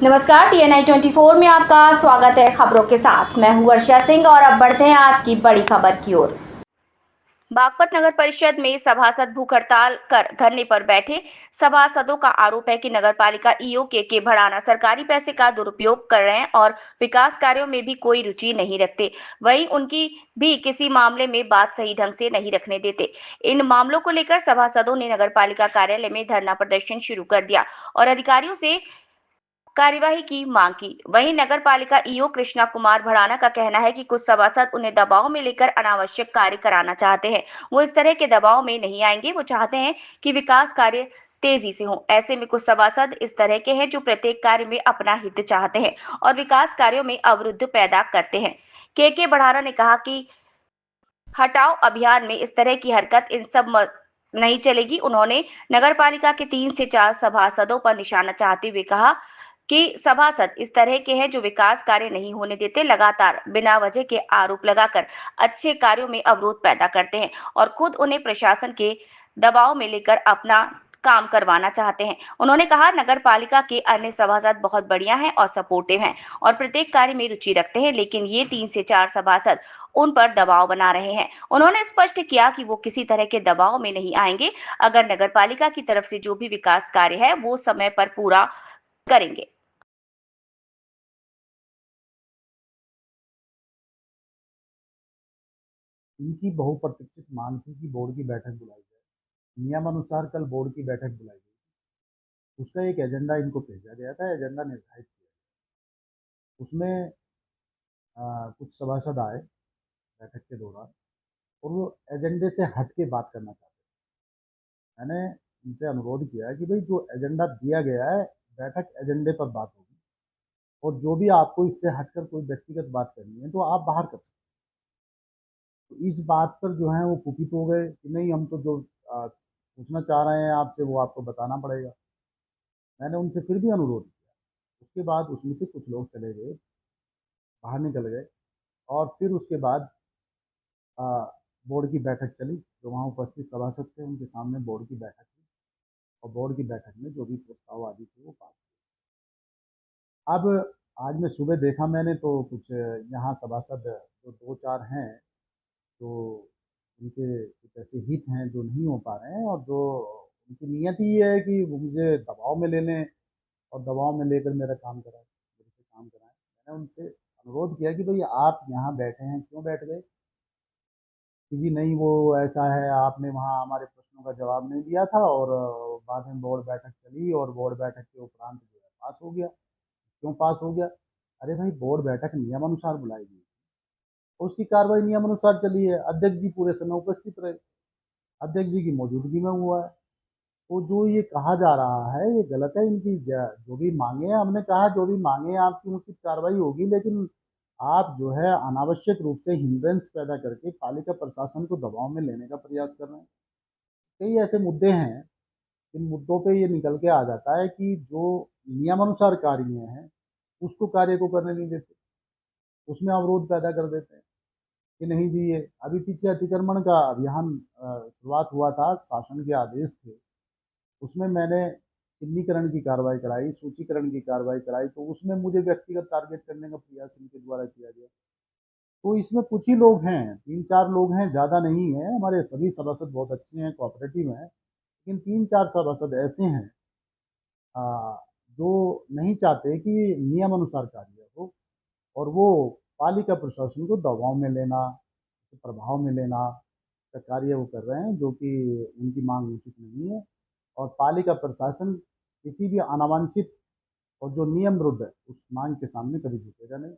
नमस्कार, TNI 24 में आपका स्वागत है। खबरों के साथ मैं हूं वर्षा सिंह और अब बढ़ते हैं आज की बड़ी खबर की ओर। बागपत नगर परिषद में सभासद भूख हड़ताल कर धरने पर बैठे सभासदों का आरोप है कि नगरपालिका ईओ के भड़ाना सरकारी पैसे का दुरुपयोग कर रहे हैं और विकास कार्यों में भी कोई रुचि नहीं रखते। वहीं उनकी भी किसी मामले में बात सही ढंग से नहीं रखने देते। इन मामलों को लेकर सभासदों ने नगरपालिका कार्यालय में धरना प्रदर्शन शुरू कर दिया और अधिकारियों से कार्यवाही की मांग की। वहीं नगर पालिका ईओ कृष्णा कुमार भड़ाना का कहना है कि कुछ सभासद उन्हें दबाव में लेकर अनावश्यक कार्य कराना चाहते हैं। वो इस तरह के दबाव में नहीं आएंगे। वो चाहते हैं कि विकास कार्य तेजी से हो। ऐसे में कुछ सभासद इस तरह के हैं जो प्रत्येक कार्य में अपना हित चाहते हैं और विकास कार्यों में अवरुद्ध पैदा करते हैं। के भड़ाना ने कहा कि हटाओ अभियान में इस तरह की हरकत इन सब नहीं चलेगी। उन्होंने नगर पालिका के 3 से 4 सभासदों पर निशाना चाहते हुए कहा कि सभासद इस तरह के हैं जो विकास कार्य नहीं होने देते, लगातार बिना वजह के आरोप लगाकर अच्छे कार्यों में अवरोध पैदा करते हैं और खुद उन्हें प्रशासन के दबाव में लेकर अपना काम करवाना चाहते हैं। उन्होंने कहा नगर पालिका के अन्य सभासद बहुत बढ़िया हैं और सपोर्टिव हैं और प्रत्येक कार्य में रुचि रखते हैं, लेकिन ये 3 से 4 सभासद उन पर दबाव बना रहे हैं। उन्होंने स्पष्ट किया कि वो किसी तरह के दबाव में नहीं आएंगे। अगर नगर पालिका की तरफ से जो भी विकास कार्य है वो समय पर पूरा करेंगे। इनकी बहुप्रतीक्षित मांग थी कि बोर्ड की बैठक बुलाई जाए। नियमानुसार कल बोर्ड की बैठक बुलाई गई। उसका एक एजेंडा इनको भेजा गया था, एजेंडा निर्धारित किया गया। उसमें कुछ सभासद आए बैठक के दौरान और वो एजेंडे से हट के बात करना चाहते थे। मैंने उनसे अनुरोध किया कि भाई जो एजेंडा दिया गया है, बैठक एजेंडे पर बात होगी और जो भी आपको इससे हटकर कोई व्यक्तिगत बात करनी है तो आप बाहर कर सकते हैं। तो इस बात पर जो है वो कुपित हो गए कि नहीं, हम तो जो पूछना चाह रहे हैं आपसे वो आपको बताना पड़ेगा। मैंने उनसे फिर भी अनुरोध किया। उसके बाद उसमें से कुछ लोग चले गए, बाहर निकल गए और फिर उसके बाद बोर्ड की बैठक चली। जो वहाँ उपस्थित सभासद थे उनके सामने बोर्ड की बैठक हुई और बोर्ड की बैठक में जो भी प्रस्ताव आदि थे वो पास हुए। अब आज मैं सुबह देखा मैंने तो कुछ यहाँ सभासद जो 2-4 हैं, तो उनके कुछ ऐसे हित हैं जो नहीं हो पा रहे हैं और जो उनकी नियत ही है कि वो मुझे दबाव में ले लें और दबाव में लेकर मेरा काम कराएं, मेरे से काम कराएं। मैंने उनसे अनुरोध किया कि भाई आप यहाँ बैठे हैं, क्यों बैठ गए? कि जी नहीं, वो ऐसा है, आपने वहाँ हमारे प्रश्नों का जवाब नहीं दिया था और बाद में बोर्ड बैठक चली और बोर्ड बैठक के उपरांत जो है पास हो गया। क्यों पास हो गया? अरे भाई, बोर्ड बैठक नियमानुसार बुलाई गई, उसकी कार्रवाई नियमानुसार चली है। अध्यक्ष जी पूरे समय उपस्थित रहे, अध्यक्ष जी की मौजूदगी में हुआ है। तो जो ये कहा जा रहा है ये गलत है। इनकी जो भी मांगे हैं, हमने कहा जो भी मांगे हैं आपकी उचित कार्रवाई होगी, लेकिन आप जो है अनावश्यक रूप से हिंड्रेंस पैदा करके पालिका प्रशासन को दबाव में लेने का प्रयास कर रहे हैं। कई ऐसे मुद्दे हैं, इन मुद्दों पे ये निकल के आ जाता है कि जो नियमानुसार कार्य हैं उसको कार्य को करने नहीं देते, उसमें अवरोध पैदा कर देते हैं कि नहीं जी। ये अभी पीछे अतिक्रमण का अभियान शुरुआत हुआ था, शासन के आदेश थे, उसमें मैंने चिन्हीकरण की कार्रवाई कराई, सूचीकरण की कार्रवाई कराई, तो उसमें मुझे व्यक्तिगत टारगेट करने का प्रयास इनके द्वारा किया गया। तो इसमें कुछ ही लोग हैं, 3-4 लोग हैं, ज़्यादा नहीं है। हमारे सभी सभासद बहुत अच्छे हैं, कोऑपरेटिव हैं, लेकिन 3-4 सभासद ऐसे हैं आ, जो नहीं चाहते कि नियम अनुसार कार्य हो और वो पालिका प्रशासन को दबाव में लेना, प्रभाव में लेना का कार्य वो कर रहे हैं, जो कि उनकी मांग उचित नहीं है। और पालिका प्रशासन किसी भी अनावांछित और जो नियम विरुद्ध है उस मांग के सामने कभी झुकेगा नहीं।